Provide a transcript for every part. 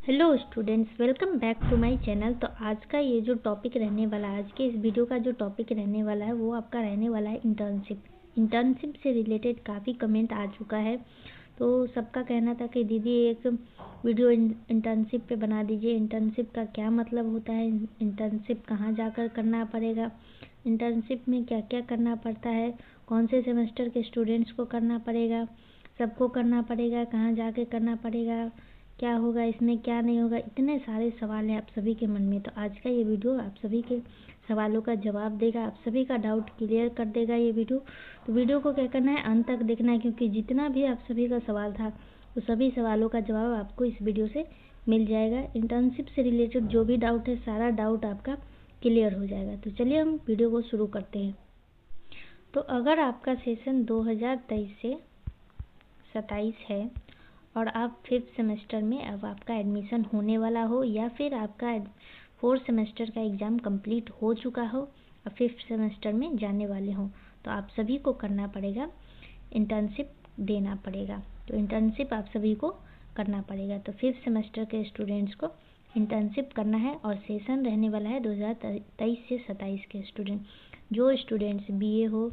Hello students, welcome back to my channel. तो आज का ये जो टॉपिक रहने वाला है, आज के इस वीडियो का जो टॉपिक रहने वाला है वो आपका रहने वाला है इंटर्नशिप से रिलेटेड काफ़ी कमेंट आ चुका है। तो सबका कहना था कि दीदी एक वीडियो इंटर्नशिप पे बना दीजिए। इंटर्नशिप का क्या मतलब होता है, इंटर्नशिप कहाँ जाकर करना पड़ेगा, इंटर्नशिप में क्या क्या करना पड़ता है, कौन से सेमेस्टर के स्टूडेंट्स को करना पड़ेगा, सबको करना पड़ेगा, कहाँ जाके करना पड़ेगा, क्या होगा इसमें, क्या नहीं होगा, इतने सारे सवाल हैं आप सभी के मन में। तो आज का ये वीडियो आप सभी के सवालों का जवाब देगा, आप सभी का डाउट क्लियर कर देगा ये वीडियो। तो वीडियो को क्या करना है, अंत तक देखना है, क्योंकि जितना भी आप सभी का सवाल था वो सभी सवालों का जवाब आपको इस वीडियो से मिल जाएगा। इंटर्नशिप से रिलेटेड जो भी डाउट है, सारा डाउट आपका क्लियर हो जाएगा। तो चलिए हम वीडियो को शुरू करते हैं। तो अगर आपका सेशन 2023 से 27 है और आप 5th सेमेस्टर में अब आपका एडमिशन होने वाला हो, या फिर आपका 4th सेमेस्टर का एग्ज़ाम कंप्लीट हो चुका हो और 5th सेमेस्टर में जाने वाले हों, तो आप सभी को करना पड़ेगा, इंटर्नशिप देना पड़ेगा। तो इंटर्नशिप आप सभी को करना पड़ेगा। तो 5th सेमेस्टर के स्टूडेंट्स को इंटर्नशिप करना है और सेशन रहने वाला है 2023 से 27 के स्टूडेंट। जो स्टूडेंट्स बीए हो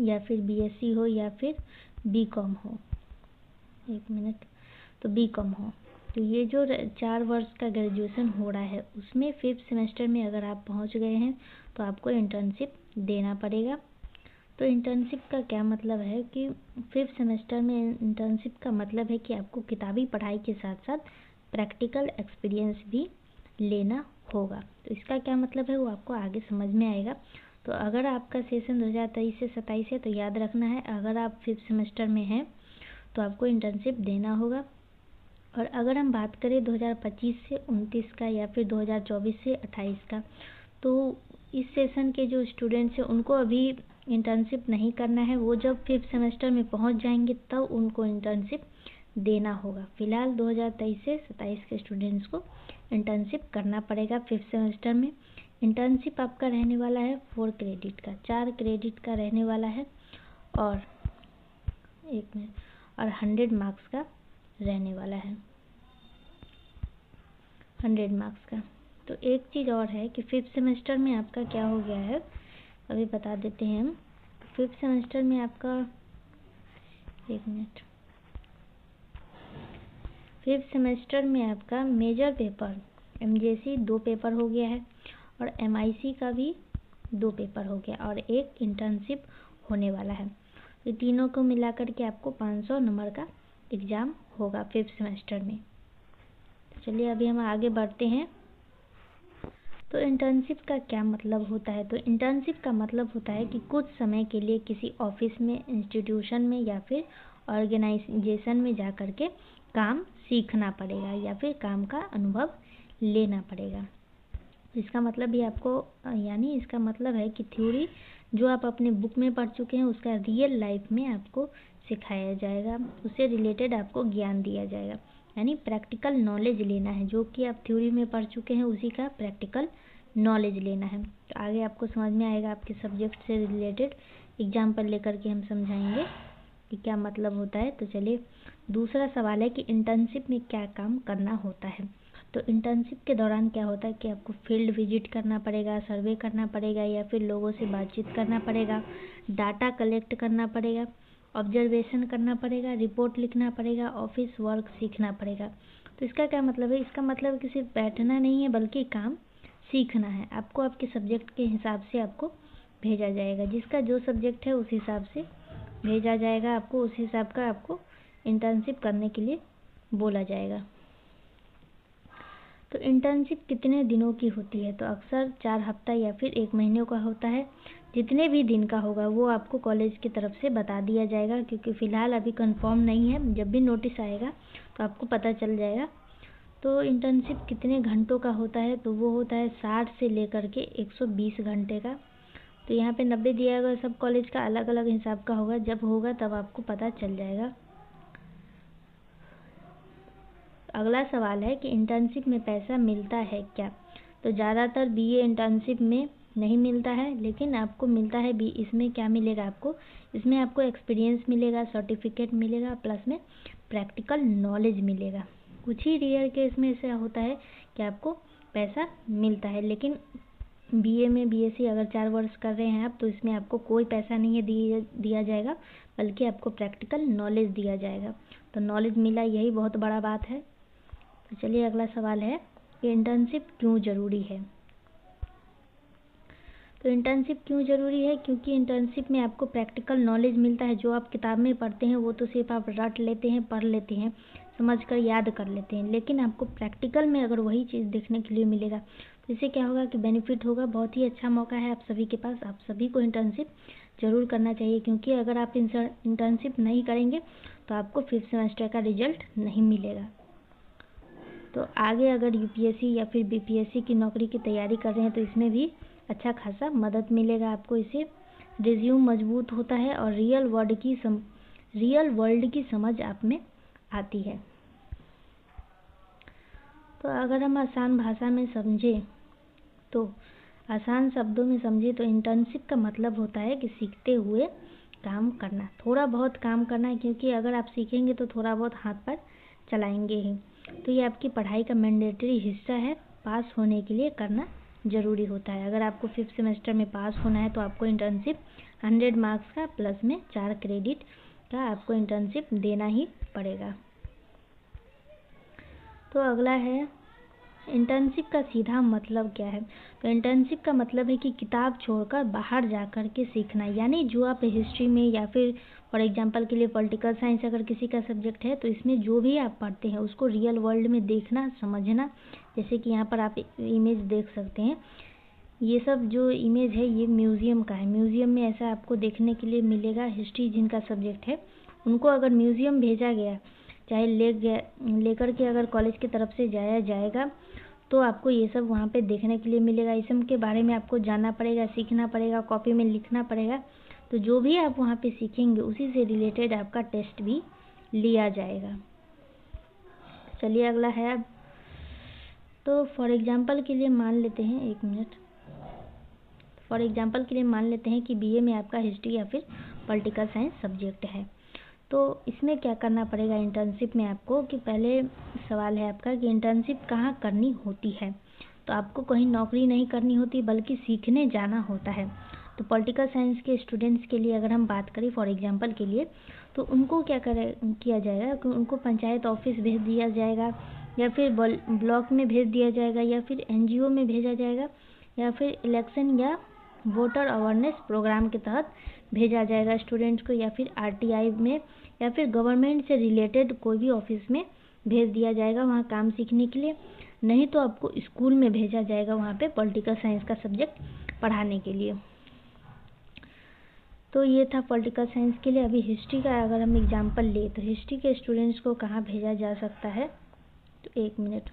या फिर बीएससी हो या फिर बीकॉम हो, एक मिनट, तो बीकॉम हो, तो ये जो 4 वर्ष का ग्रेजुएशन हो रहा है उसमें 5th सेमेस्टर में अगर आप पहुंच गए हैं तो आपको इंटर्नशिप देना पड़ेगा। तो इंटर्नशिप का क्या मतलब है कि 5th सेमेस्टर में इंटर्नशिप का मतलब है कि आपको किताबी पढ़ाई के साथ साथ प्रैक्टिकल एक्सपीरियंस भी लेना होगा। तो इसका क्या मतलब है वो आपको आगे समझ में आएगा। तो अगर आपका सेशन 2023 से 27 है तो याद रखना है, अगर आप 5th सेमेस्टर में हैं तो आपको इंटर्नशिप देना होगा। और अगर हम बात करें 2025 से 29 का या फिर 2024 से 28 का, तो इस सेशन के जो स्टूडेंट्स हैं उनको अभी इंटर्नशिप नहीं करना है। वो जब 5th सेमेस्टर में पहुंच जाएंगे तब उनको इंटर्नशिप देना होगा। फिलहाल 2023 से 27 के स्टूडेंट्स को इंटर्नशिप करना पड़ेगा 5th सेमेस्टर में। इंटर्नशिप आपका रहने वाला है 4 क्रेडिट का, 4 क्रेडिट का रहने वाला है और एक मिनट, और 100 मार्क्स का रहने वाला है, 100 मार्क्स का। तो एक चीज़ और है कि 5th सेमेस्टर में आपका क्या हो गया है, अभी बता देते हैं हम। 5th सेमेस्टर में आपका, एक मिनट, 5th सेमेस्टर में आपका मेजर पेपर एमजेसी 2 पेपर हो गया है और एमआईसी का भी 2 पेपर हो गया और एक इंटर्नशिप होने वाला है। तो तीनों को मिलाकर के आपको 500 नंबर का एग्ज़ाम होगा 5th सेमेस्टर में। तो चलिए अभी हम आगे बढ़ते हैं। तो इंटर्नशिप का क्या मतलब होता है, तो इंटर्नशिप का मतलब होता है कि कुछ समय के लिए किसी ऑफिस में, इंस्टीट्यूशन में या फिर ऑर्गेनाइजेशन में जा कर के काम सीखना पड़ेगा या फिर काम का अनुभव लेना पड़ेगा। इसका मतलब भी आपको, यानी इसका मतलब है कि थ्योरी जो आप अपने बुक में पढ़ चुके हैं उसका रियल लाइफ में आपको सिखाया जाएगा, उससे रिलेटेड आपको ज्ञान दिया जाएगा। यानी प्रैक्टिकल नॉलेज लेना है, जो कि आप थ्योरी में पढ़ चुके हैं उसी का प्रैक्टिकल नॉलेज लेना है। तो आगे आपको समझ में आएगा, आपके सब्जेक्ट से रिलेटेड एग्जाम्पल लेकर के हम समझाएंगे कि क्या मतलब होता है। तो चलिए दूसरा सवाल है कि इंटर्नशिप में क्या काम करना होता है। तो इंटर्नशिप के दौरान क्या होता है कि आपको फील्ड विजिट करना पड़ेगा, सर्वे करना पड़ेगा या फिर लोगों से बातचीत करना पड़ेगा, डाटा कलेक्ट करना पड़ेगा, ऑब्जर्वेशन करना पड़ेगा, रिपोर्ट लिखना पड़ेगा, ऑफिस वर्क सीखना पड़ेगा। तो इसका क्या मतलब है, इसका मतलब कि सिर्फ बैठना नहीं है बल्कि काम सीखना है। आपको आपके सब्जेक्ट के हिसाब से आपको भेजा जाएगा, जिसका जो सब्जेक्ट है उस हिसाब से भेजा जाएगा, आपको उस हिसाब का आपको इंटर्नशिप करने के लिए बोला जाएगा। तो इंटर्नशिप कितने दिनों की होती है, तो अक्सर 4 हफ्ता या फिर 1 महीने का होता है। जितने भी दिन का होगा वो आपको कॉलेज की तरफ से बता दिया जाएगा, क्योंकि फ़िलहाल अभी कंफर्म नहीं है। जब भी नोटिस आएगा तो आपको पता चल जाएगा। तो इंटर्नशिप कितने घंटों का होता है, तो वो होता है 60 से लेकर के 120 घंटे का। तो यहाँ पे 90 दिया होगा, सब कॉलेज का अलग अलग हिसाब का होगा, जब होगा तब आपको पता चल जाएगा। अगला सवाल है कि इंटर्नशिप में पैसा मिलता है क्या। तो ज़्यादातर बीए इंटर्नशिप में नहीं मिलता है, लेकिन आपको मिलता है भी। इसमें क्या मिलेगा आपको, इसमें आपको एक्सपीरियंस मिलेगा, सर्टिफिकेट मिलेगा, प्लस में प्रैक्टिकल नॉलेज मिलेगा। कुछ ही रेयर केस में ऐसा होता है कि आपको पैसा मिलता है। लेकिन बीए में बीएससी अगर 4 वर्ष कर रहे हैं आप, तो इसमें आपको कोई पैसा नहीं है दिया जाएगा, बल्कि आपको प्रैक्टिकल नॉलेज दिया जाएगा। तो नॉलेज मिला, यही बहुत बड़ा बात है। तो चलिए अगला सवाल है कि इंटर्नशिप क्यों ज़रूरी है। तो इंटर्नशिप क्यों ज़रूरी है, क्योंकि इंटर्नशिप में आपको प्रैक्टिकल नॉलेज मिलता है। जो आप किताब में पढ़ते हैं वो तो सिर्फ आप रट लेते हैं, पढ़ लेते हैं, समझ कर याद कर लेते हैं। लेकिन आपको प्रैक्टिकल में अगर वही चीज़ देखने के लिए मिलेगा तो इससे क्या होगा कि बेनिफिट होगा। बहुत ही अच्छा मौका है आप सभी के पास। आप सभी को इंटर्नशिप ज़रूर करना चाहिए, क्योंकि अगर आप इंटर्नशिप नहीं करेंगे तो आपको 5th सेमेस्टर का रिजल्ट नहीं मिलेगा। तो आगे अगर यूपीएससी या फिर बीपीएससी की नौकरी की तैयारी कर रहे हैं तो इसमें भी अच्छा खासा मदद मिलेगा आपको। इससे रिज्यूम मजबूत होता है और रियल वर्ल्ड की समझ आप में आती है। तो अगर हम आसान भाषा में समझें, तो आसान शब्दों में समझें तो इंटर्नशिप का मतलब होता है कि सीखते हुए काम करना, थोड़ा बहुत काम करना है, क्योंकि अगर आप सीखेंगे तो थोड़ा बहुत हाथ पैर चलाएंगे ही। तो ये आपकी पढ़ाई का मैंडेटरी हिस्सा है, पास होने के लिए करना ज़रूरी होता है। अगर आपको 5th सेमेस्टर में पास होना है तो आपको इंटर्नशिप 100 मार्क्स का प्लस में 4 क्रेडिट का आपको इंटर्नशिप देना ही पड़ेगा। तो अगला है इंटर्नशिप का सीधा मतलब क्या है। तो इंटर्नशिप का मतलब है कि किताब छोड़कर बाहर जाकर के सीखना। यानी जो आप हिस्ट्री में या फिर फॉर एग्जांपल के लिए पॉलिटिकल साइंस अगर किसी का सब्जेक्ट है, तो इसमें जो भी आप पढ़ते हैं उसको रियल वर्ल्ड में देखना, समझना। जैसे कि यहाँ पर आप इमेज देख सकते हैं, ये सब जो इमेज है ये म्यूज़ियम का है। म्यूज़ियम में ऐसा आपको देखने के लिए मिलेगा। हिस्ट्री जिनका सब्जेक्ट है उनको अगर म्यूज़ियम भेजा गया, चाहे लेकर के अगर कॉलेज की तरफ से जाया जाएगा, तो आपको ये सब वहाँ पे देखने के लिए मिलेगा। इस सब के बारे में आपको जानना पड़ेगा, सीखना पड़ेगा, कॉपी में लिखना पड़ेगा। तो जो भी आप वहाँ पे सीखेंगे उसी से रिलेटेड आपका टेस्ट भी लिया जाएगा। चलिए अगला है अब, तो फॉर एग्जांपल के लिए मान लेते हैं, एक मिनट, फॉर एग्जांपल के लिए मान लेते हैं कि बीए में आपका हिस्ट्री या फिर पॉलिटिकल साइंस सब्जेक्ट है। तो इसमें क्या करना पड़ेगा इंटर्नशिप में आपको, कि पहले सवाल है आपका कि इंटर्नशिप कहाँ करनी होती है। तो आपको कहीं नौकरी नहीं करनी होती, बल्कि सीखने जाना होता है। तो पॉलिटिकल साइंस के स्टूडेंट्स के लिए अगर हम बात करें फॉर एग्जांपल के लिए, तो उनको क्या किया जाएगा कि उनको पंचायत ऑफिस भेज दिया जाएगा, या फिर ब्लॉक में भेज दिया जाएगा, या फिर एनजीओ में भेजा जाएगा, या फिर इलेक्शन या वोटर अवेयरनेस प्रोग्राम के तहत भेजा जाएगा स्टूडेंट्स को, या फिर आरटीआई में, या फिर गवर्नमेंट से रिलेटेड कोई भी ऑफिस में भेज दिया जाएगा वहाँ काम सीखने के लिए। नहीं तो आपको स्कूल में भेजा जाएगा वहाँ पे पॉलिटिकल साइंस का सब्जेक्ट पढ़ाने के लिए। तो ये था पॉलिटिकल साइंस के लिए। अभी हिस्ट्री का अगर हम एग्जांपल ले, तो हिस्ट्री के स्टूडेंट्स को कहाँ भेजा जा सकता है, तो एक मिनट,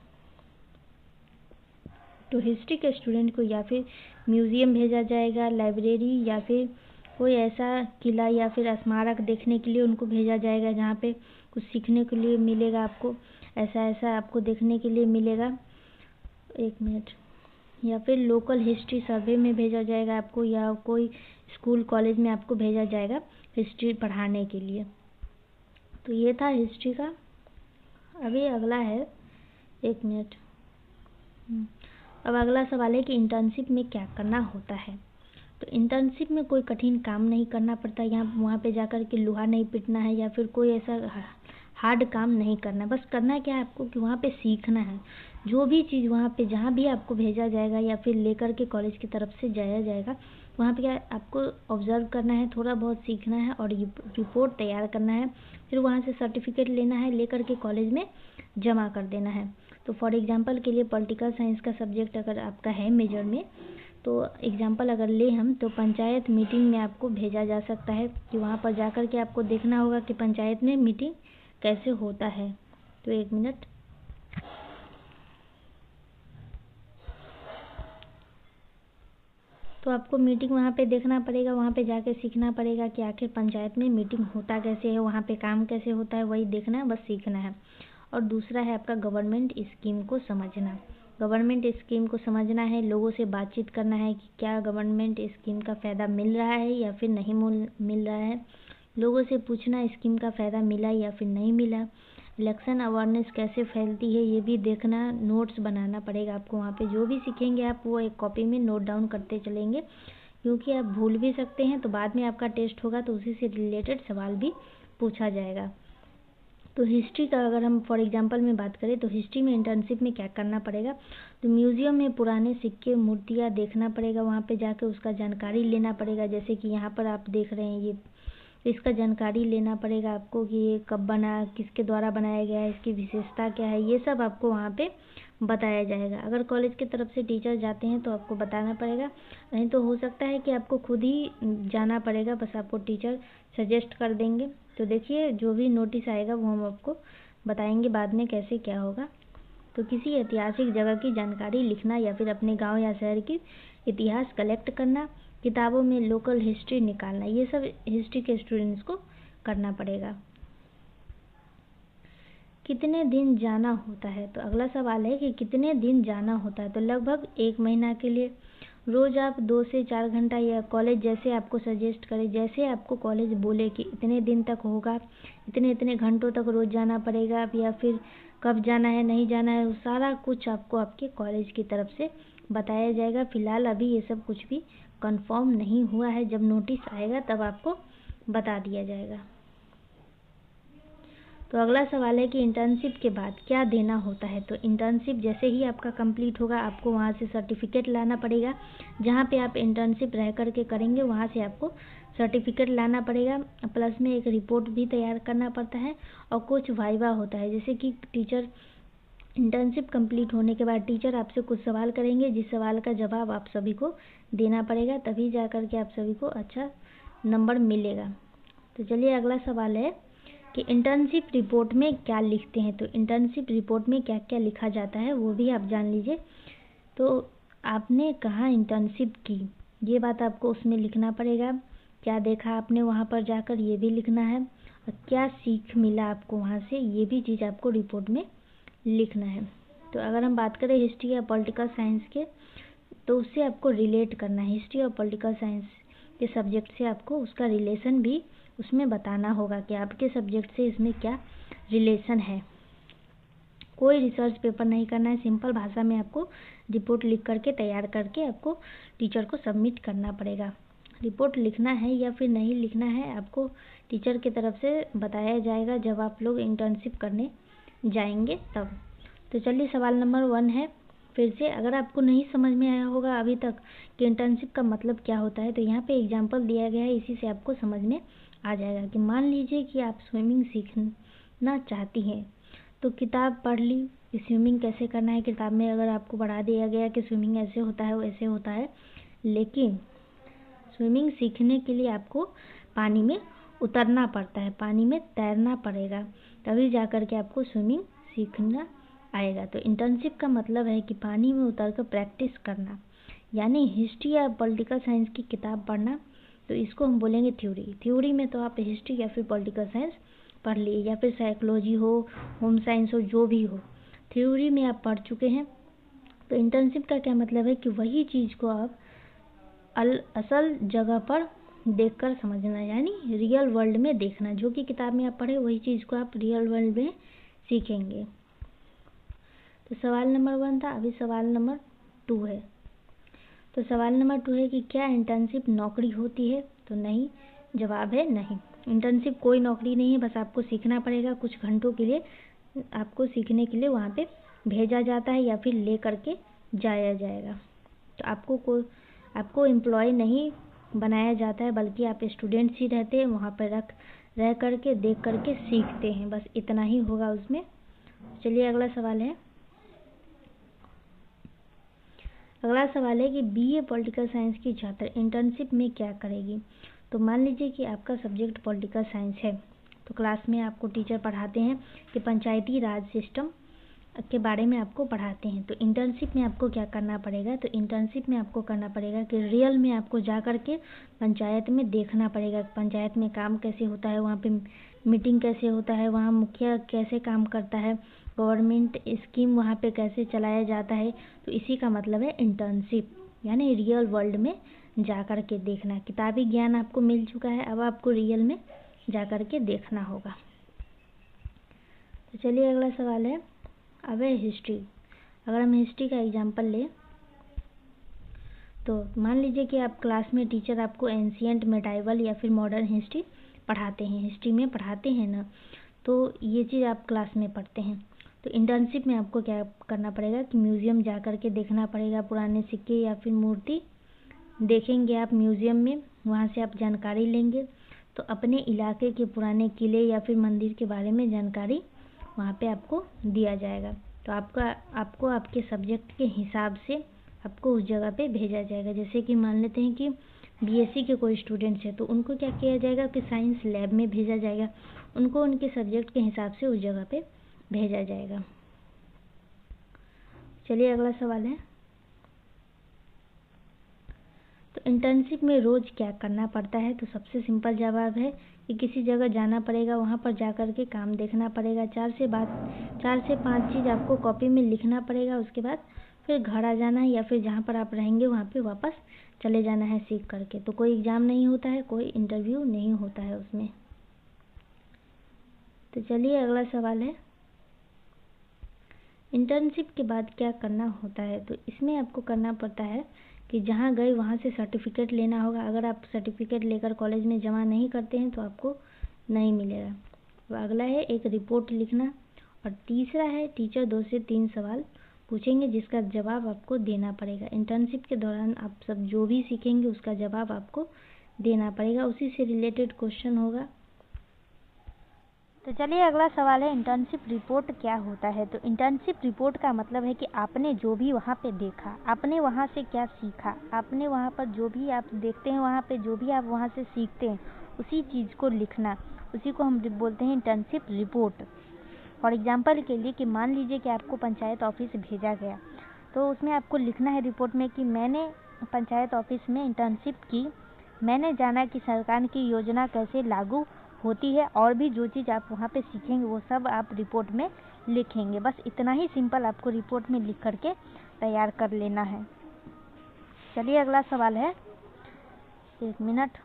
तो हिस्ट्री के स्टूडेंट को या फिर म्यूज़ियम भेजा जाएगा, लाइब्रेरी, या फिर कोई ऐसा किला या फिर स्मारक देखने के लिए उनको भेजा जाएगा जहाँ पे कुछ सीखने के लिए मिलेगा आपको, ऐसा आपको देखने के लिए मिलेगा। एक मिनट, या फिर लोकल हिस्ट्री सर्वे में भेजा जाएगा आपको, या कोई स्कूल कॉलेज में आपको भेजा जाएगा हिस्ट्री पढ़ाने के लिए। तो ये था हिस्ट्री का। अभी अगला है, एक मिनट, अब अगला सवाल है कि इंटर्नशिप में क्या करना होता है। तो इंटर्नशिप में कोई कठिन काम नहीं करना पड़ता। यहाँ वहाँ पे जाकर के लोहा नहीं पीटना है, या फिर कोई ऐसा हार्ड काम नहीं करना। बस करना क्या है आपको कि वहाँ पे सीखना है। जो भी चीज़ वहाँ पे जहाँ भी आपको भेजा जाएगा या फिर लेकर के कॉलेज की तरफ से जाया जाएगा, वहाँ पे क्या आपको ऑब्जर्व करना है, थोड़ा बहुत सीखना है और रिपोर्ट तैयार करना है। फिर वहाँ से सर्टिफिकेट लेना है, लेकर के कॉलेज में जमा कर देना है। तो फॉर एग्जांपल के लिए पॉलिटिकल साइंस का सब्जेक्ट अगर आपका है मेजर में, तो एग्जांपल अगर ले हम, तो पंचायत मीटिंग में आपको भेजा जा सकता है कि वहाँ पर जाकर के आपको देखना होगा कि पंचायत में मीटिंग कैसे होता है। तो एक मिनट, तो आपको मीटिंग वहाँ पे देखना पड़ेगा, वहाँ पे जाके सीखना पड़ेगा कि आखिर पंचायत में मीटिंग होता कैसे है, वहाँ पे काम कैसे होता है, वही देखना है, बस सीखना है। और दूसरा है आपका गवर्नमेंट स्कीम को समझना। गवर्नमेंट स्कीम को समझना है, लोगों से बातचीत करना है कि क्या गवर्नमेंट स्कीम का फ़ायदा मिल रहा है या फिर नहीं मिल रहा है। लोगों से पूछना स्कीम का फ़ायदा मिला या फिर नहीं मिला। इलेक्शन अवेयरनेस कैसे फैलती है ये भी देखना, नोट्स बनाना पड़ेगा आपको। वहाँ पे जो भी सीखेंगे आप वो एक कॉपी में नोट डाउन करते चलेंगे, क्योंकि आप भूल भी सकते हैं, तो बाद में आपका टेस्ट होगा तो उसी से रिलेटेड सवाल भी पूछा जाएगा। तो हिस्ट्री का अगर हम फॉर एग्जांपल में बात करें तो हिस्ट्री में इंटर्नशिप में क्या करना पड़ेगा, तो म्यूज़ियम में पुराने सिक्के मूर्तियाँ देखना पड़ेगा, वहाँ पे जाकर उसका जानकारी लेना पड़ेगा। जैसे कि यहाँ पर आप देख रहे हैं, ये इसका जानकारी लेना पड़ेगा आपको कि ये कब बना, किसके द्वारा बनाया गया है, इसकी विशेषता क्या है, ये सब आपको वहाँ पे बताया जाएगा। अगर कॉलेज की तरफ से टीचर जाते हैं तो आपको बताना पड़ेगा, नहीं तो हो सकता है कि आपको खुद ही जाना पड़ेगा, बस आपको टीचर सजेस्ट कर देंगे। तो देखिए जो भी नोटिस आएगा वो हम आपको बताएंगे बाद में कैसे क्या होगा। तो किसी ऐतिहासिक जगह की जानकारी लिखना या फिर अपने गांव या शहर की इतिहास कलेक्ट करना, किताबों में लोकल हिस्ट्री निकालना, ये सब हिस्ट्री के स्टूडेंट्स को करना पड़ेगा। कितने दिन जाना होता है, तो अगला सवाल है कि कितने दिन जाना होता है, तो लगभग 1 महीना के लिए। रोज़ आप 2 से 4 घंटा, या कॉलेज जैसे आपको सजेस्ट करे, जैसे आपको कॉलेज बोले कि इतने दिन तक होगा, इतने इतने घंटों तक रोज़ जाना पड़ेगा, या फिर कब जाना है नहीं जाना है, वो सारा कुछ आपको आपके कॉलेज की तरफ से बताया जाएगा। फ़िलहाल अभी ये सब कुछ भी कंफर्म नहीं हुआ है, जब नोटिस आएगा तब आपको बता दिया जाएगा। तो अगला सवाल है कि इंटर्नशिप के बाद क्या देना होता है, तो इंटर्नशिप जैसे ही आपका कंप्लीट होगा आपको वहाँ से सर्टिफिकेट लाना पड़ेगा। जहाँ पे आप इंटर्नशिप रह करके करेंगे वहाँ से आपको सर्टिफिकेट लाना पड़ेगा, प्लस में एक रिपोर्ट भी तैयार करना पड़ता है, और कुछ वाइवा होता है। जैसे कि टीचर इंटर्नशिप कंप्लीट होने के बाद टीचर आपसे कुछ सवाल करेंगे, जिस सवाल का जवाब आप सभी को देना पड़ेगा, तभी जा कर के आप सभी को अच्छा नंबर मिलेगा। तो चलिए अगला सवाल है कि इंटर्नशिप रिपोर्ट में क्या लिखते हैं, तो इंटर्नशिप रिपोर्ट में क्या क्या लिखा जाता है वो भी आप जान लीजिए। तो आपने कहाँ इंटर्नशिप की, ये बात आपको उसमें लिखना पड़ेगा। क्या देखा आपने वहाँ पर जाकर, ये भी लिखना है, और क्या सीख मिला आपको वहाँ से, ये भी चीज़ आपको रिपोर्ट में लिखना है। तो अगर हम बात करें हिस्ट्री या पॉलिटिकल साइंस के, तो उससे आपको रिलेट करना है। हिस्ट्री और पॉलिटिकल साइंस के सब्जेक्ट से आपको उसका रिलेशन भी उसमें बताना होगा कि आपके सब्जेक्ट से इसमें क्या रिलेशन है। कोई रिसर्च पेपर नहीं करना है, सिंपल भाषा में आपको रिपोर्ट लिख करके तैयार करके आपको टीचर को सबमिट करना पड़ेगा। रिपोर्ट लिखना है या फिर नहीं लिखना है आपको टीचर की तरफ से बताया जाएगा जब आप लोग इंटर्नशिप करने जाएंगे तब। तो चलिए सवाल नंबर 1 है, फिर से अगर आपको नहीं समझ में आया होगा अभी तक कि इंटर्नशिप का मतलब क्या होता है, तो यहाँ पे एग्जाम्पल दिया गया है, इसी से आपको समझ में आ जाएगा। कि मान लीजिए कि आप स्विमिंग सीखना चाहती हैं, तो किताब पढ़ ली कि स्विमिंग कैसे करना है, किताब में अगर आपको पढ़ा दिया गया कि स्विमिंग ऐसे होता है वैसे होता है, लेकिन स्विमिंग सीखने के लिए आपको पानी में उतरना पड़ता है, पानी में तैरना पड़ेगा, तभी जा कर के आपको स्विमिंग सीखना आएगा। तो इंटर्नशिप का मतलब है कि पानी में उतर कर प्रैक्टिस करना, यानी हिस्ट्री या पॉलिटिकल साइंस की किताब पढ़ना, तो इसको हम बोलेंगे थ्योरी। थ्योरी में तो आप हिस्ट्री या फिर पॉलिटिकल साइंस पढ़ लिए, या फिर साइकोलॉजी हो, होम साइंस हो, जो भी हो, थ्योरी में आप पढ़ चुके हैं। तो इंटर्नशिप का क्या मतलब है कि वही चीज़ को आप असल जगह पर देखकर समझना, यानी रियल वर्ल्ड में देखना, जो कि किताब में आप पढ़े वही चीज़ को आप रियल वर्ल्ड में सीखेंगे। तो सवाल नंबर 1 था, अभी सवाल नंबर 2 है। तो सवाल नंबर 2 है कि क्या इंटर्नशिप नौकरी होती है, तो नहीं, जवाब है नहीं। इंटर्नशिप कोई नौकरी नहीं है, बस आपको सीखना पड़ेगा, कुछ घंटों के लिए आपको सीखने के लिए वहाँ पे भेजा जाता है या फिर ले करके जाया जाएगा। तो आपको एम्प्लॉय नहीं बनाया जाता है, बल्कि आप स्टूडेंट्स ही रहते हैं, वहाँ पर रह करके देख करके सीखते हैं, बस इतना ही होगा उसमें। चलिए अगला सवाल है। अगला सवाल है कि बीए पॉलिटिकल साइंस की छात्र इंटर्नशिप में क्या करेगी। तो मान लीजिए कि आपका सब्जेक्ट पॉलिटिकल साइंस है, तो क्लास में आपको टीचर पढ़ाते हैं कि पंचायती राज सिस्टम के बारे में आपको पढ़ाते हैं। तो इंटर्नशिप में आपको क्या करना पड़ेगा, तो इंटर्नशिप में आपको करना पड़ेगा कि रियल में आपको जा कर के पंचायत में देखना पड़ेगा, पंचायत में काम कैसे होता है, वहाँ पे मीटिंग कैसे होता है, वहाँ मुखिया कैसे काम करता है, गवर्नमेंट स्कीम वहाँ पे कैसे चलाया जाता है। तो इसी का मतलब है इंटर्नशिप, यानी रियल वर्ल्ड में जा कर के देखना। किताबी ज्ञान आपको मिल चुका है, अब आपको रियल में जा कर के देखना होगा। तो चलिए अगला सवाल है, अब है हिस्ट्री। अगर हम हिस्ट्री का एग्जाम्पल लें तो मान लीजिए कि आप क्लास में टीचर आपको एंशिएंट, मेडाइवल या फिर मॉडर्न हिस्ट्री पढ़ाते हैं, हिस्ट्री में पढ़ाते हैं ना, तो ये चीज़ आप क्लास में पढ़ते हैं। तो इंटर्नशिप में आपको क्या करना पड़ेगा कि म्यूज़ियम जा कर के देखना पड़ेगा, पुराने सिक्के या फिर मूर्ति देखेंगे आप म्यूज़ियम में, वहाँ से आप जानकारी लेंगे। तो अपने इलाके के पुराने किले या फिर मंदिर के बारे में जानकारी वहाँ पे आपको दिया जाएगा। तो आपको आपके सब्जेक्ट के हिसाब से आपको उस जगह पे भेजा जाएगा। जैसे कि मान लेते हैं कि बीएससी के कोई स्टूडेंट्स हैं तो उनको क्या किया जाएगा कि साइंस लैब में भेजा जाएगा, उनको उनके सब्जेक्ट के हिसाब से उस जगह पे भेजा जाएगा। चलिए अगला सवाल है, तो इंटर्नशिप में रोज़ क्या करना पड़ता है? तो सबसे सिंपल जवाब है कि किसी जगह जाना पड़ेगा, वहाँ पर जा कर के काम देखना पड़ेगा। 4 से 5 चीज़ आपको कॉपी में लिखना पड़ेगा, उसके बाद फिर घर आ जाना है या फिर जहाँ पर आप रहेंगे वहाँ पे वापस चले जाना है सीख करके। तो कोई एग्ज़ाम नहीं होता है, कोई इंटरव्यू नहीं होता है उसमें। तो चलिए अगला सवाल है, इंटर्नशिप के बाद क्या करना होता है? तो इसमें आपको करना पड़ता है कि जहाँ गए वहाँ से सर्टिफिकेट लेना होगा। अगर आप सर्टिफिकेट लेकर कॉलेज में जमा नहीं करते हैं तो आपको नहीं मिलेगा। तो अगला है एक रिपोर्ट लिखना, और तीसरा है टीचर 2 से 3 सवाल पूछेंगे जिसका जवाब आपको देना पड़ेगा। इंटर्नशिप के दौरान आप सब जो भी सीखेंगे उसका जवाब आपको देना पड़ेगा, उसी से रिलेटेड क्वेश्चन होगा। तो चलिए अगला सवाल है, इंटर्नशिप रिपोर्ट क्या होता है? तो इंटर्नशिप रिपोर्ट का मतलब है कि आपने जो भी वहाँ पे देखा, आपने वहाँ से क्या सीखा, आपने वहाँ पर जो भी आप देखते हैं, वहाँ पे जो भी आप वहाँ से सीखते हैं उसी चीज़ को लिखना, उसी को हम बोलते हैं इंटर्नशिप रिपोर्ट। फॉर एग्जांपल के लिए कि मान लीजिए कि आपको पंचायत ऑफिस भेजा गया, तो उसमें आपको लिखना है रिपोर्ट में कि मैंने पंचायत ऑफिस में इंटर्नशिप की, मैंने जाना कि सरकार की योजना कैसे लागू होती है, और भी जो चीज़ आप वहाँ पे सीखेंगे वो सब आप रिपोर्ट में लिखेंगे। बस इतना ही सिंपल आपको रिपोर्ट में लिख करके तैयार कर लेना है। चलिए अगला सवाल है, 1 मिनट।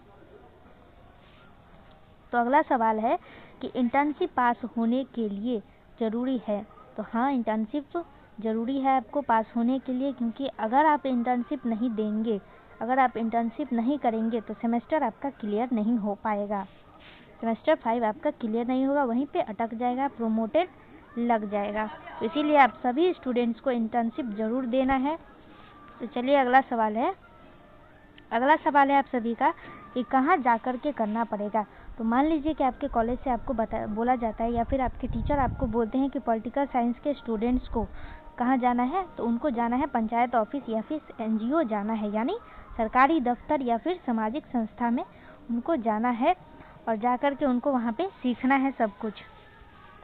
तो अगला सवाल है कि इंटर्नशिप पास होने के लिए ज़रूरी है? तो हाँ, इंटर्नशिप ज़रूरी है आपको पास होने के लिए, क्योंकि अगर आप इंटर्नशिप नहीं देंगे, अगर आप इंटर्नशिप नहीं करेंगे तो सेमेस्टर आपका क्लियर नहीं हो पाएगा। सेमेस्टर 5 आपका क्लियर नहीं होगा, वहीं पे अटक जाएगा, प्रोमोटेड लग जाएगा। तो इसीलिए आप सभी स्टूडेंट्स को इंटर्नशिप ज़रूर देना है। तो चलिए अगला सवाल है, आप सभी का कि कहाँ जा कर के करना पड़ेगा? तो मान लीजिए कि आपके कॉलेज से आपको बोला जाता है या फिर आपके टीचर आपको बोलते हैं कि पॉलिटिकल साइंस के स्टूडेंट्स को कहाँ जाना है? तो उनको जाना है पंचायत ऑफिस या फिर NGO जाना है, यानी सरकारी दफ्तर या फिर सामाजिक संस्था में उनको जाना है, और जा कर के उनको वहाँ पे सीखना है सब कुछ।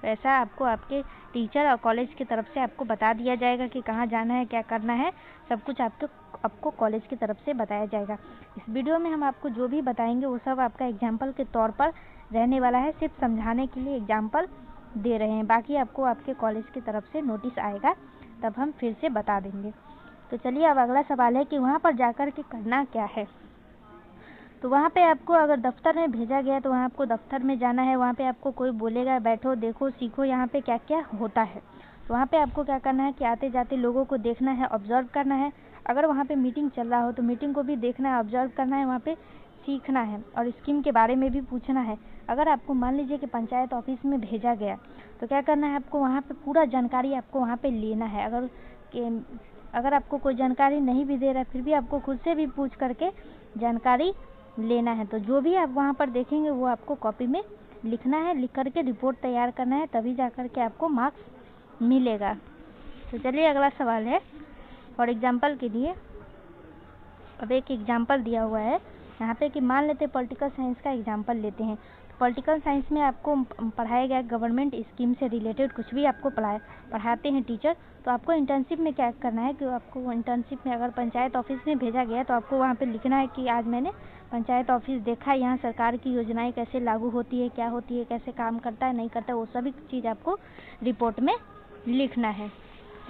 तो ऐसा आपको आपके टीचर और कॉलेज की तरफ से आपको बता दिया जाएगा कि कहाँ जाना है, क्या करना है, सब कुछ आपको कॉलेज की तरफ से बताया जाएगा। इस वीडियो में हम आपको जो भी बताएंगे वो सब आपका एग्जाम्पल के तौर पर रहने वाला है, सिर्फ समझाने के लिए एग्जाम्पल दे रहे हैं। बाकी आपको आपके कॉलेज की तरफ से नोटिस आएगा तब हम फिर से बता देंगे। तो चलिए अब अगला सवाल है कि वहाँ पर जा कर के करना क्या है? तो वहाँ पे आपको अगर दफ्तर में भेजा गया तो वहाँ आपको दफ्तर में जाना है। वहाँ पे आपको कोई बोलेगा बैठो, देखो, सीखो यहाँ पे क्या क्या होता है। तो वहाँ पे आपको क्या करना है कि आते जाते लोगों को देखना है, ऑब्जर्व करना है। अगर वहाँ पे मीटिंग चल रहा हो तो मीटिंग को भी देखना है, ऑब्जर्व करना है, वहाँ पे सीखना है, और स्कीम के बारे में भी पूछना है। अगर आपको मान लीजिए कि पंचायत ऑफिस में भेजा गया तो क्या करना है, आपको वहाँ पर पूरा जानकारी आपको वहाँ पर लेना है। अगर आपको कोई जानकारी नहीं भी दे रहा है फिर भी आपको खुद से भी पूछ करके जानकारी लेना है। तो जो भी आप वहाँ पर देखेंगे वो आपको कॉपी में लिखना है, लिख करके रिपोर्ट तैयार करना है, तभी जा कर के आपको मार्क्स मिलेगा। तो चलिए अगला सवाल है, फॉर एग्जांपल के लिए अब एक एग्जांपल दिया हुआ है यहाँ पे कि मान लेते पॉलिटिकल साइंस का एग्जांपल लेते हैं। तो पॉलिटिकल साइंस में आपको पढ़ाया गया गवर्नमेंट स्कीम से रिलेटेड कुछ भी आपको पढ़ाते हैं टीचर। तो आपको इंटर्नशिप में क्या करना है कि आपको इंटर्नशिप में अगर पंचायत ऑफिस में भेजा गया तो आपको वहाँ पे लिखना है कि आज मैंने पंचायत ऑफिस देखा, यहाँ सरकार की योजनाएं कैसे लागू होती है, क्या होती है, कैसे काम करता है, नहीं करता है, वो सभी चीज़ आपको रिपोर्ट में लिखना है।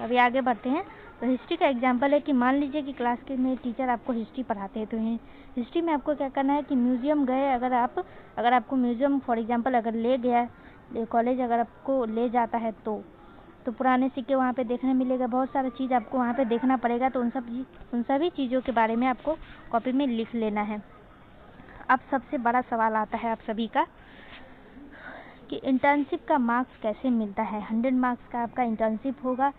अभी आगे बढ़ते हैं। तो हिस्ट्री का एग्जांपल है कि मान लीजिए कि क्लास के में टीचर आपको हिस्ट्री पढ़ाते हैं, तो हिस्ट्री में आपको क्या करना है कि म्यूज़ियम गए, अगर आपको म्यूज़ियम फॉर एग्जांपल अगर ले गया कॉलेज अगर आपको ले जाता है तो पुराने सिक्के वहाँ पे देखने मिलेगा, बहुत सारा चीज़ आपको वहाँ पे देखना पड़ेगा। तो उन सभी चीज़ों के बारे में आपको कॉपी में लिख लेना है। अब सबसे बड़ा सवाल आता है आप सभी का कि इंटर्नशिप का मार्क्स कैसे मिलता है। 100 मार्क्स का आपका इंटर्नशिप होगा,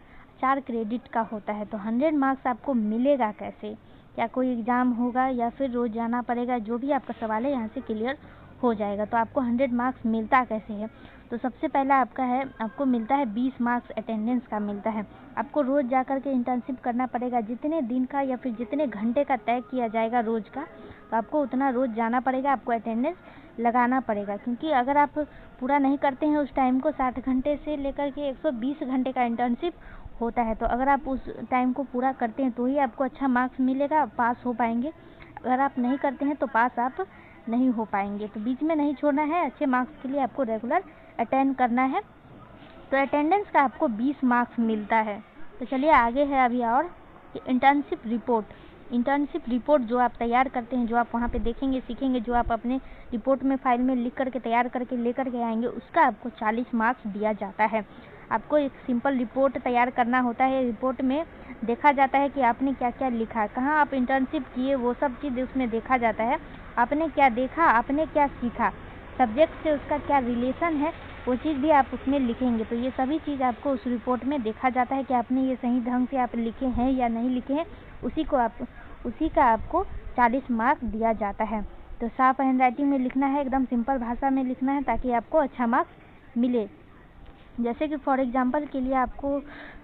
4 क्रेडिट का होता है। तो 100 मार्क्स आपको मिलेगा कैसे? क्या कोई एग्ज़ाम होगा या फिर रोज़ जाना पड़ेगा? जो भी आपका सवाल है यहाँ से क्लियर हो जाएगा। तो आपको 100 मार्क्स मिलता कैसे है? तो सबसे पहला आपका है, आपको मिलता है 20 मार्क्स अटेंडेंस का मिलता है। आपको रोज़ जा कर के इंटर्नशिप करना पड़ेगा, जितने दिन का या फिर जितने घंटे का तय किया जाएगा रोज़ का, तो आपको उतना रोज़ जाना पड़ेगा, आपको अटेंडेंस लगाना पड़ेगा। क्योंकि अगर आप पूरा नहीं करते हैं उस टाइम को, 60 घंटे से लेकर के 120 घंटे का इंटर्नशिप होता है, तो अगर आप उस टाइम को पूरा करते हैं तो ही आपको अच्छा मार्क्स मिलेगा, पास हो पाएंगे। अगर आप नहीं करते हैं तो पास आप नहीं हो पाएंगे। तो बीच में नहीं छोड़ना है, अच्छे मार्क्स के लिए आपको रेगुलर अटेंड करना है। तो अटेंडेंस का आपको 20 मार्क्स मिलता है। तो चलिए आगे है अभी और कि इंटर्नशिप रिपोर्ट जो आप तैयार करते हैं, जो आप वहाँ पे देखेंगे सीखेंगे, जो आप अपने रिपोर्ट में फाइल में लिख करके तैयार करके लेकर के आएंगे, उसका आपको 40 मार्क्स दिया जाता है। आपको एक सिंपल रिपोर्ट तैयार करना होता है। रिपोर्ट में देखा जाता है कि आपने क्या क्या लिखा, कहाँ आप इंटर्नशिप किए, वो सब चीज़ उसमें देखा जाता है। आपने क्या देखा, आपने क्या सीखा, सब्जेक्ट से उसका क्या रिलेशन है, वो चीज़ भी आप उसमें लिखेंगे। तो ये सभी चीज़ आपको उस रिपोर्ट में देखा जाता है कि आपने ये सही ढंग से आप लिखे हैं या नहीं लिखे हैं। उसी का आपको 40 मार्क्स दिया जाता है। तो साफ हैंडराइटिंग में लिखना है, एकदम सिंपल भाषा में लिखना है, ताकि आपको अच्छा मार्क्स मिले। जैसे कि फॉर एग्जांपल के लिए आपको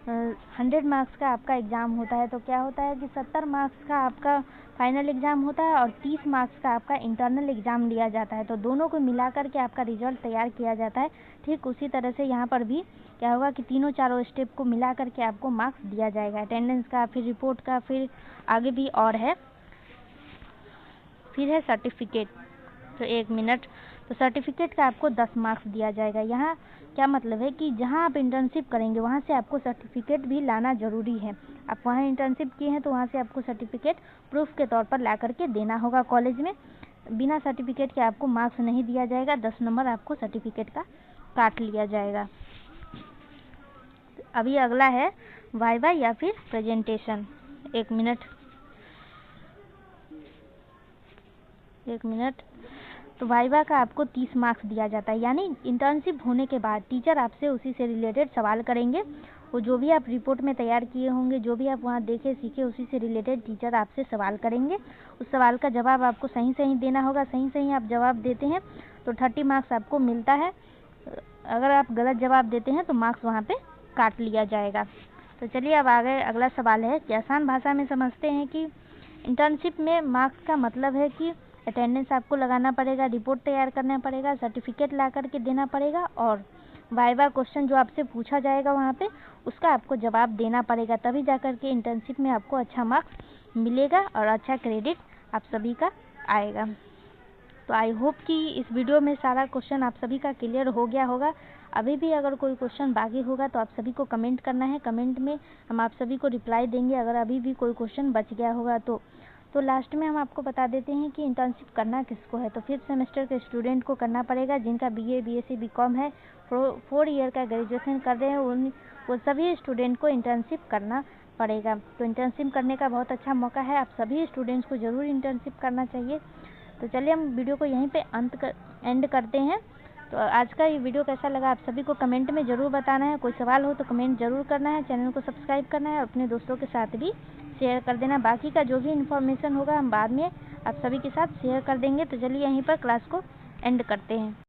100 मार्क्स का आपका एग्ज़ाम होता है, तो क्या होता है कि 70 मार्क्स का आपका फाइनल एग्ज़ाम होता है और 30 मार्क्स का आपका इंटरनल एग्ज़ाम लिया जाता है। तो दोनों को मिला कर के आपका रिजल्ट तैयार किया जाता है। ठीक उसी तरह से यहाँ पर भी क्या होगा कि तीनों चारों स्टेप को मिला कर के आपको मार्क्स दिया जाएगा, अटेंडेंस का, फिर रिपोर्ट का, फिर आगे भी और है, फिर है सर्टिफिकेट। तो 1 मिनट, तो सर्टिफिकेट का आपको 10 मार्क्स दिया जाएगा। यहाँ क्या मतलब है कि जहाँ आप इंटर्नशिप करेंगे वहाँ से आपको सर्टिफिकेट भी लाना ज़रूरी है। आप वहाँ इंटर्नशिप किए हैं तो वहाँ से आपको सर्टिफिकेट प्रूफ के तौर पर ला करके देना होगा कॉलेज में। बिना सर्टिफिकेट के आपको मार्क्स नहीं दिया जाएगा, 10 नंबर आपको सर्टिफिकेट का काट लिया जाएगा। अभी अगला है वाइवा या फिर प्रेजेंटेशन। 1 मिनट। तो वाइवा का आपको 30 मार्क्स दिया जाता है। यानी इंटर्नशिप होने के बाद टीचर आपसे उसी से रिलेटेड सवाल करेंगे। वो जो भी आप रिपोर्ट में तैयार किए होंगे, जो भी आप वहाँ देखे सीखे, उसी से रिलेटेड टीचर आपसे सवाल करेंगे। उस सवाल का जवाब आपको सही सही देना होगा। सही आप जवाब देते हैं तो 30 मार्क्स आपको मिलता है। अगर आप गलत जवाब देते हैं तो मार्क्स वहाँ पे काट लिया जाएगा। तो चलिए अब आगे अगला सवाल है कि आसान भाषा में समझते हैं कि इंटर्नशिप में मार्क्स का मतलब है कि अटेंडेंस आपको लगाना पड़ेगा, रिपोर्ट तैयार करना पड़ेगा, सर्टिफिकेट ला करके देना पड़ेगा और वाइवा क्वेश्चन जो आपसे पूछा जाएगा वहाँ पे उसका आपको जवाब देना पड़ेगा। तभी जा कर के इंटर्नशिप में आपको अच्छा मार्क्स मिलेगा और अच्छा क्रेडिट आप सभी का आएगा। तो आई होप कि इस वीडियो में सारा क्वेश्चन आप सभी का क्लियर हो गया होगा। अभी भी अगर कोई क्वेश्चन बाकी होगा तो आप सभी को कमेंट करना है। कमेंट में हम आप सभी को रिप्लाई देंगे अगर अभी भी कोई क्वेश्चन बच गया होगा तो लास्ट में हम आपको बता देते हैं कि इंटर्नशिप करना किसको है। तो 5th सेमेस्टर के स्टूडेंट को करना पड़ेगा, जिनका BA BSc BCom है, 4 ईयर का ग्रेजुएशन कर रहे हैं, वो सभी स्टूडेंट को इंटर्नशिप करना पड़ेगा। तो इंटर्नशिप करने का बहुत अच्छा मौका है, आप सभी स्टूडेंट्स को ज़रूर इंटर्नशिप करना चाहिए। तो चलिए हम वीडियो को यहीं पे एंड करते हैं। तो आज का ये वीडियो कैसा लगा आप सभी को कमेंट में ज़रूर बताना है। कोई सवाल हो तो कमेंट ज़रूर करना है, चैनल को सब्सक्राइब करना है और अपने दोस्तों के साथ भी शेयर कर देना। बाकी का जो भी इन्फॉर्मेशन होगा हम बाद में आप सभी के साथ शेयर कर देंगे। तो चलिए यहीं पर क्लास को एंड करते हैं।